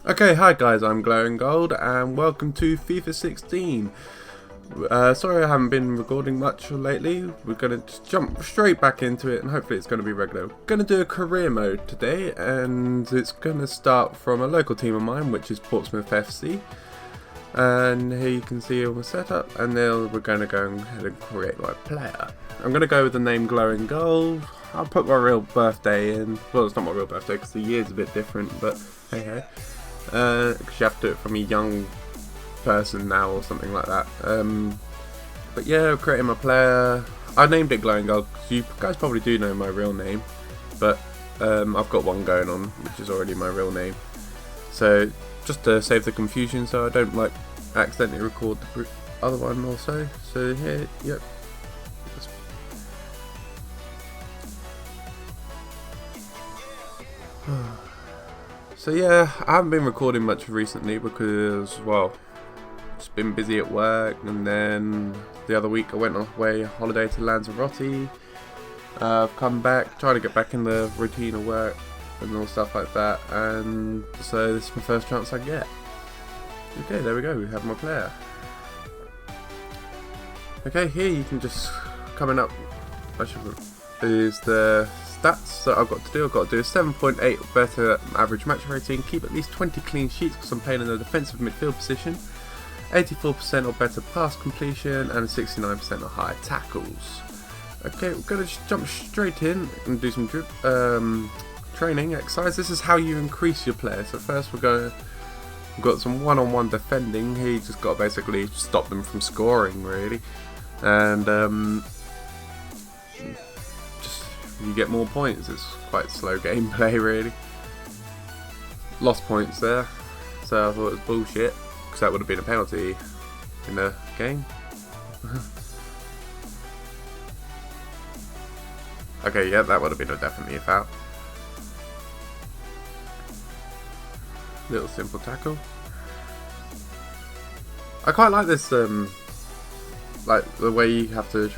Okay, hi guys, I'm Glowing Gold and welcome to FIFA 16. Sorry I haven't been recording much lately. We're going to just jump straight back into it and hopefully it's going to be regular. We're going to do a career mode today and it's going to start from a local team of mine, which is Portsmouth FC. And here you can see all the setup, and then we're going to go ahead and create my player. I'm going to go with the name Glowing Gold. I'll put my real birthday in. Well, it's not my real birthday because the year's a bit different, but hey hey. Because you have to do it from a young person now or something like that. But yeah, creating my player. I named it Glowing Gold because you guys probably do know my real name, but I've got one going on which is already my real name. So just to save the confusion, so I don't like accidentally record the other one also. So here, yep. So yeah, I haven't been recording much recently because, well, just been busy at work, and then the other week I went away holiday to Lanzarote. I've come back, trying to get back in the routine of work and all stuff like that, and so this is my first chance I get. Okay, there we go, we have my player. Okay, here you can just, coming up, is the stats that I've got to do. I've got to do a 7.8 better average match rating, keep at least 20 clean sheets because I'm playing in a defensive midfield position, 84% or better pass completion, and 69% or higher tackles. Okay, we're going to just jump straight in and do some training exercise. This is how you increase your player. So first we've got some one-on-one defending. Here you just got to basically stop them from scoring, really, and just you get more points. It's quite slow gameplay, really. Lost points there, so I thought it was bullshit because that would have been a penalty in the game. Okay, yeah, that would have been definitely a foul. Little simple tackle. I quite like this, like the way you have to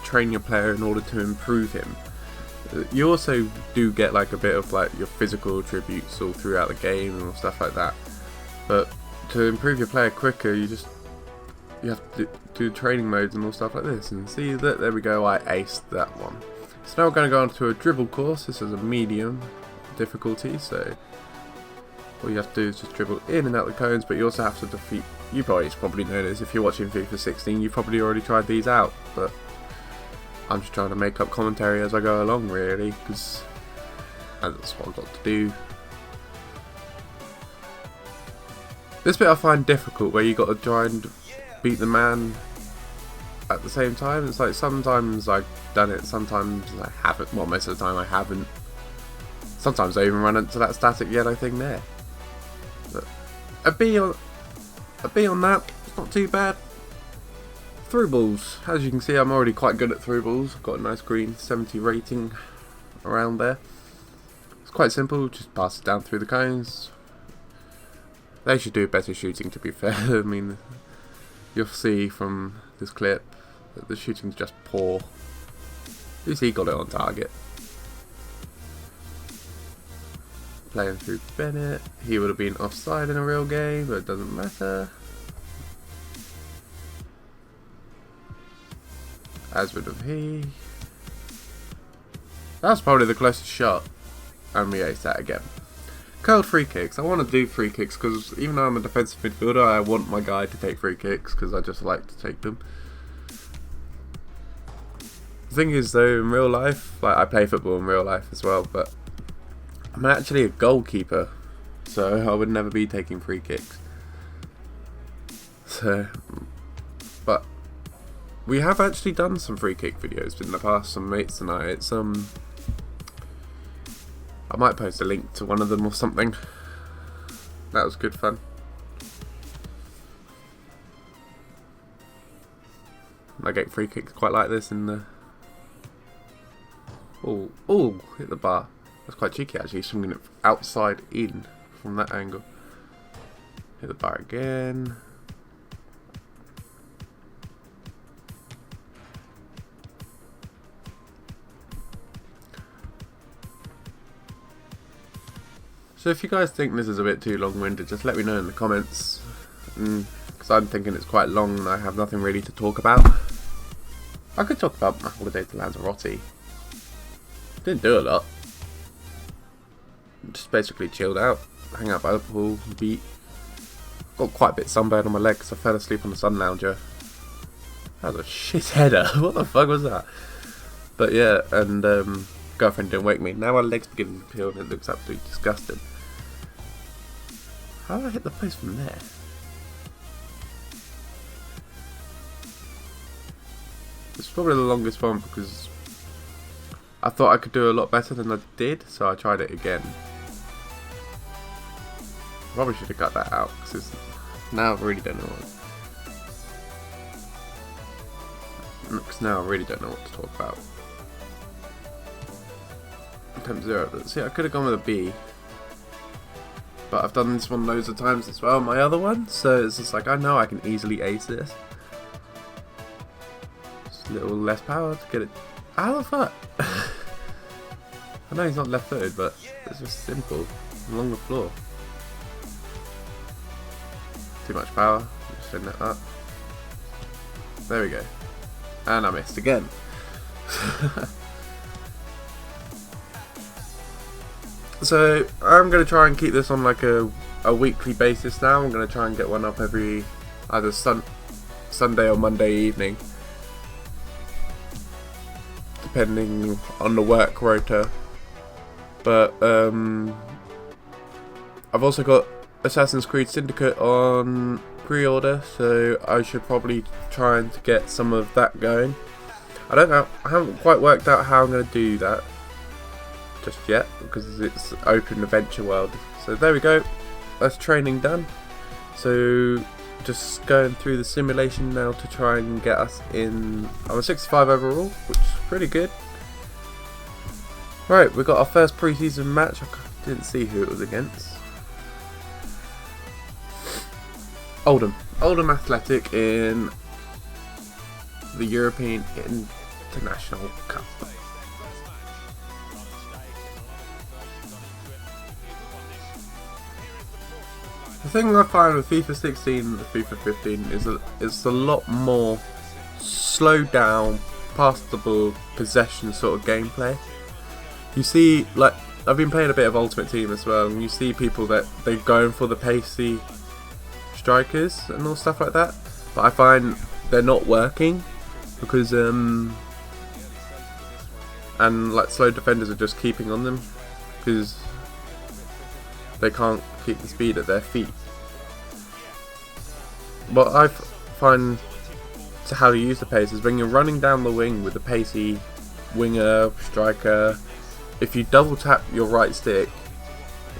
train your player in order to improve him. You also do get like a bit of like your physical attributes all throughout the game and stuff like that. But to improve your player quicker, you have to do training modes and all stuff like this. And see that there we go, I aced that one. So now we're going to go on to a dribble course. This is a medium difficulty, so all you have to do is just dribble in and out the cones, but you also have to defeat, you probably know this, if you're watching FIFA 16, you've probably already tried these out, but I'm just trying to make up commentary as I go along, really, because that's what I've got to do. This bit I find difficult, where you got to try and beat the man at the same time. It's like sometimes I've done it, sometimes I haven't. Well, most of the time I haven't. Sometimes I even run into that static yellow thing there. But a B on that, it's not too bad. Through balls, as you can see, I'm already quite good at through balls. I've got a nice green 70 rating around there. It's quite simple, just pass it down through the cones. They should do better shooting, to be fair. I mean, you'll see from this clip that the shooting's just poor. At least he got it on target. Playing through Bennett. He would have been offside in a real game, but it doesn't matter. As would have he. That's probably the closest shot. And we ace that again. Curled free kicks. I want to do free kicks because even though I'm a defensive midfielder, I want my guy to take free kicks because I just like to take them. The thing is though, in real life, like I play football in real life as well, but I'm actually a goalkeeper, so I would never be taking free kicks. So, but we have actually done some free kick videos in the past, some mates and I. It's I might post a link to one of them or something. That was good fun. I get free kicks quite like this in the... Oh, hit the bar. That's quite cheeky actually, swinging it outside in from that angle. Hit the bar again. So if you guys think this is a bit too long-winded, just let me know in the comments, because I'm thinking it's quite long and I have nothing really to talk about. I could talk about my holiday to Lanzarote. Didn't do a lot. Just basically chilled out, hang out by the pool, beat. Got quite a bit sunburned on my leg because I fell asleep on the sun lounger. That was a shit header. What the fuck was that? But yeah, and girlfriend didn't wake me. Now my leg's beginning to peel and it looks absolutely disgusting. How did I hit the post from there? It's probably the longest one because I thought I could do a lot better than I did, so I tried it again. Probably should have cut that out because now I really don't know what to talk about. Attempt 0. See, I could have gone with a B, but I've done this one loads of times as well, my other one, so it's just like I know I can easily ace this. Just a little less power to get it. How the fuck? I know he's not left footed, but it's just simple. Along the floor. Too much power. Just send that up. There we go. And I missed again. So I'm going to try and keep this on like a weekly basis now. I'm going to try and get one up every either Sunday or Monday evening, depending on the work rota. But I've also got Assassin's Creed Syndicate on pre-order, so I should probably try and get some of that going. I don't know, I haven't quite worked out how I'm going to do that just yet because it's open adventure world. So there we go, that's training done. So just going through the simulation now to try and get us in. I'm a 65 overall, which is pretty good. Right, we got our first pre-season match. I didn't see who it was against. Oldham Athletic in the European International Cup. The thing I find with FIFA 16 and FIFA 15 is that it's a lot more slowed down, pass the ball, possession sort of gameplay. You see, like, I've been playing a bit of Ultimate Team as well, and you see people that they're going for the pacey strikers and all stuff like that, but I find they're not working because and like slow defenders are just keeping on them because they can't keep the speed at their feet. What I find to how to use the pace is when you're running down the wing with the pacey winger, striker, if you double tap your right stick,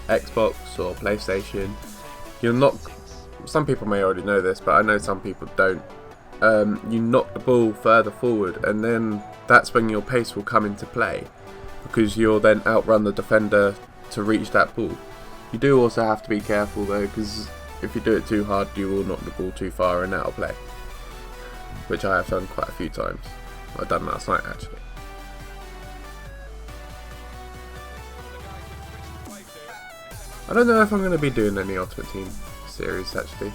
Xbox or PlayStation, you're not. Some people may already know this, but I know some people don't. You knock the ball further forward, and then that's when your pace will come into play, because you'll then outrun the defender to reach that ball. You do also have to be careful though, because if you do it too hard, you will knock the ball too far and out of play, which I have done quite a few times. I've done last night actually. I don't know if I'm going to be doing any Ultimate Team series actually.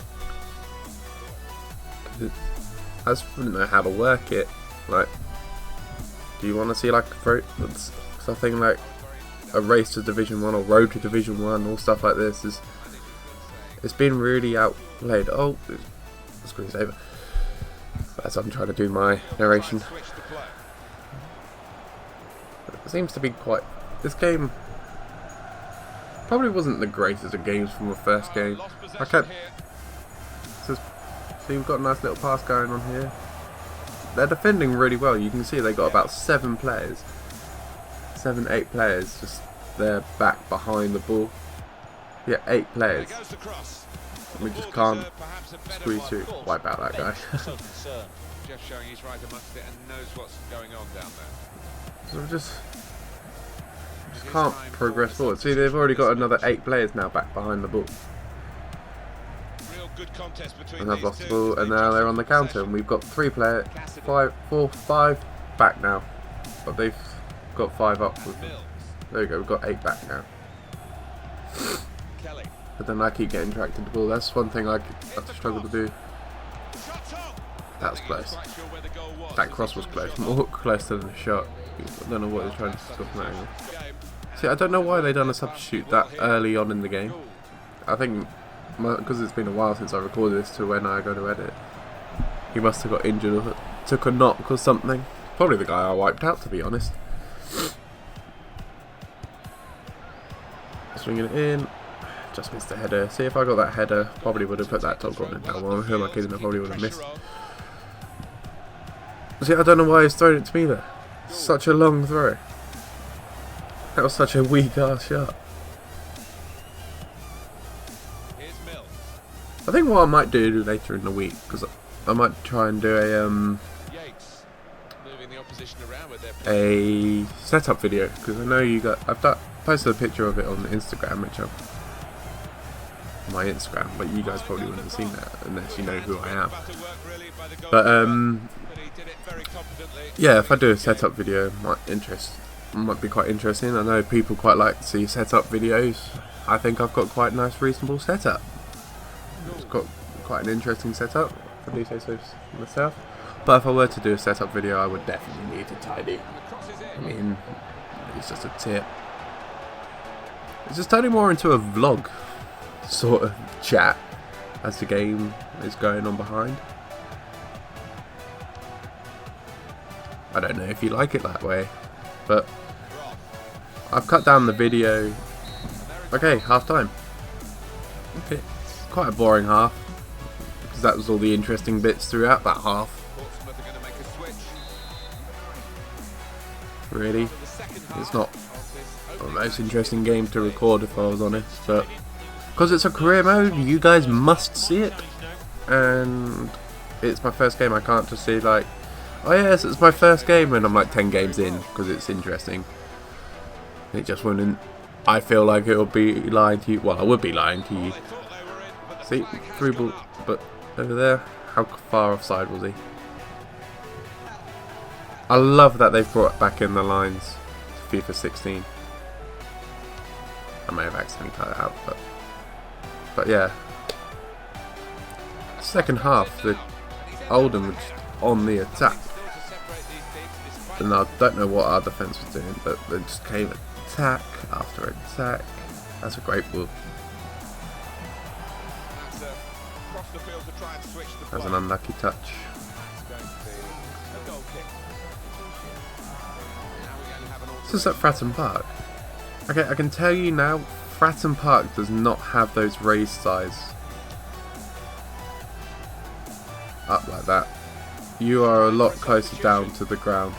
I just wouldn't know how to work it. Like, do you want to see like something like a race to Division 1 or road to Division 1 or stuff like this? It's been really outplayed. Oh, the screensaver. As I'm trying to do my narration. It seems to be quite. This game probably wasn't the greatest of games from the first game. I kept. See, we've got a nice little pass going on here. They're defending really well. You can see they got about 7 players. 7, 8 players just there back behind the ball. Yeah, 8 players. We just can't squeeze through. Wipe out that guy. Just showing he's right amongst it and knows what's going on down there. So we just can't progress forward. See, they've already got another 8 players now back behind the ball. And I've lost the ball, and now they're on the counter, and we've got 3 players, 5 back now. But they've got 5 up with them. There we go, we've got 8 back now. Kelly. But then I keep getting tracked to the ball. That's one thing I have to struggle to do. That was close. That cross was close. More closer than the shot. I don't know what they're trying to score from that angle. See, I don't know why they done a substitute that early on in the game. I think because it's been a while since I recorded this to when I go to edit. He must have got injured or took a knock or something. Probably the guy I wiped out, to be honest. Swinging it in. Just missed the header. See, if I got that header, probably would have put that top goal in. Now, well, who am I kidding? I probably would have missed. See, I don't know why he's thrown it to me there. Such a long throw. That was such a weak ass shot. I think what I might do later in the week, because I might try and do a setup video, because I know you got. I've posted a picture of it on Instagram, which I'm my Instagram, but you guys probably wouldn't have seen that unless you know who I am. But yeah, if I do a setup video, it might be quite interesting. I know people quite like to see setup videos. I think I've got quite a nice, reasonable setup. It's got quite an interesting setup, if I do say so myself. But if I were to do a setup video, I would definitely need to tidy. I mean, it's just a tip. It's just turning more into a vlog sort of chat as the game is going on behind. I don't know if you like it that way, but I've cut down the video. Okay, half time. Okay, quite a boring half, because that was all the interesting bits throughout that half. Really, it's not the most interesting game to record, if I was honest, but because it's a career mode, you guys must see it, and it's my first game. I can't just see like, oh yes, it's my first game when I'm like 10 games in, because it's interesting. It just wouldn't. I feel like it would be lying to you. Well, I would be lying to you. See, through ball, but over there, how far offside was he? I love that they've brought back in the lines to FIFA 16. I may have accidentally cut it out, but yeah. Second half, the Oldham was on the attack. And I don't know what our defence was doing, but they just came attack after attack. That's a great ball. That's an unlucky touch. This is at Fratton Park. Okay, I can tell you now, Fratton Park does not have those raised sides up like that. You are a lot closer down to the ground.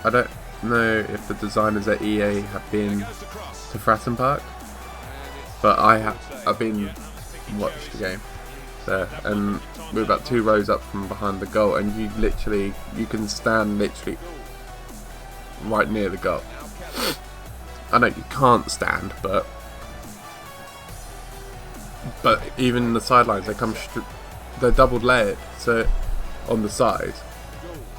I don't know if the designers at EA have been to Fratton Park, but I've been watched the game there, and we're about 2 rows up from behind the goal, and you can stand literally right near the goal. I know you can't stand, but even the sidelines, they're double layered, so on the sides.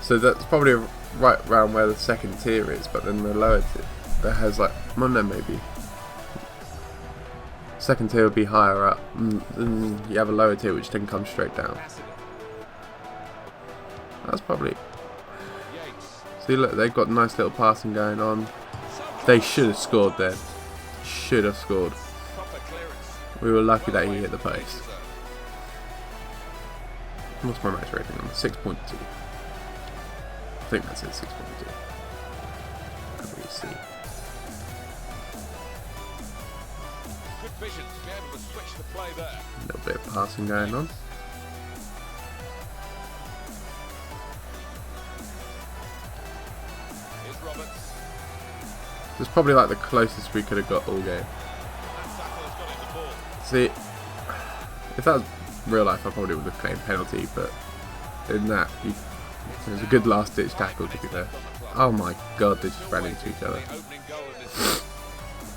So that's probably right around where the second tier is, but then the lower tier that has like, well, no, maybe second tier would be higher up, and you have a lower tier which then comes straight down. That's probably. See, look, they've got nice little passing going on. They should have scored then. Should have scored. We were lucky that he hit the post. What's my match rating on? 6.2. I think that's it, 6.2. Can we see? Good vision to be able to switch the play there. A little bit of passing going on. Here's Roberts. It's probably like the closest we could have got all game. See, if that was real life, I probably would have claimed penalty, but in that, it was a good last-ditch tackle to be there. Oh my god, they just ran into each other.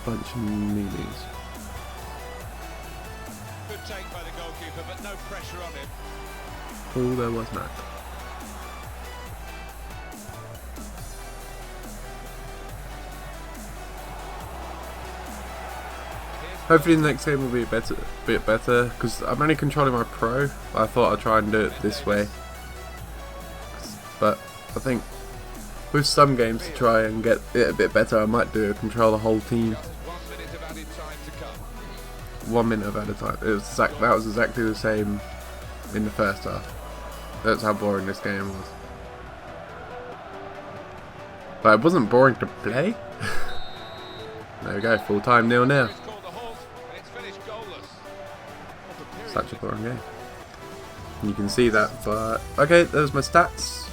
Bunch of meanies. Good take by the goalkeeper, but no pressure on him. All there was not. Hopefully the next game will be a bit better, because I'm only controlling my Pro. I thought I'd try and do it this way. But I think with some games to try and get it a bit better, I might do it, control the whole team. 1 minute of added time. That was exactly the same in the first half. That's how boring this game was. But it wasn't boring to play. There we go, full time 0-0. Such a boring game. You can see that, but okay, there's my stats.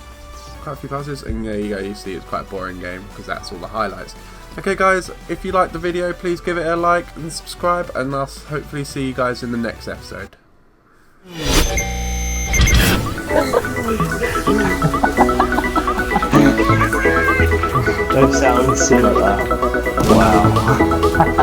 Quite a few passes, and there you go, you see it's quite a boring game because that's all the highlights. Okay guys, if you liked the video, please give it a like and subscribe, and I'll hopefully see you guys in the next episode. Don't sound similar. Wow.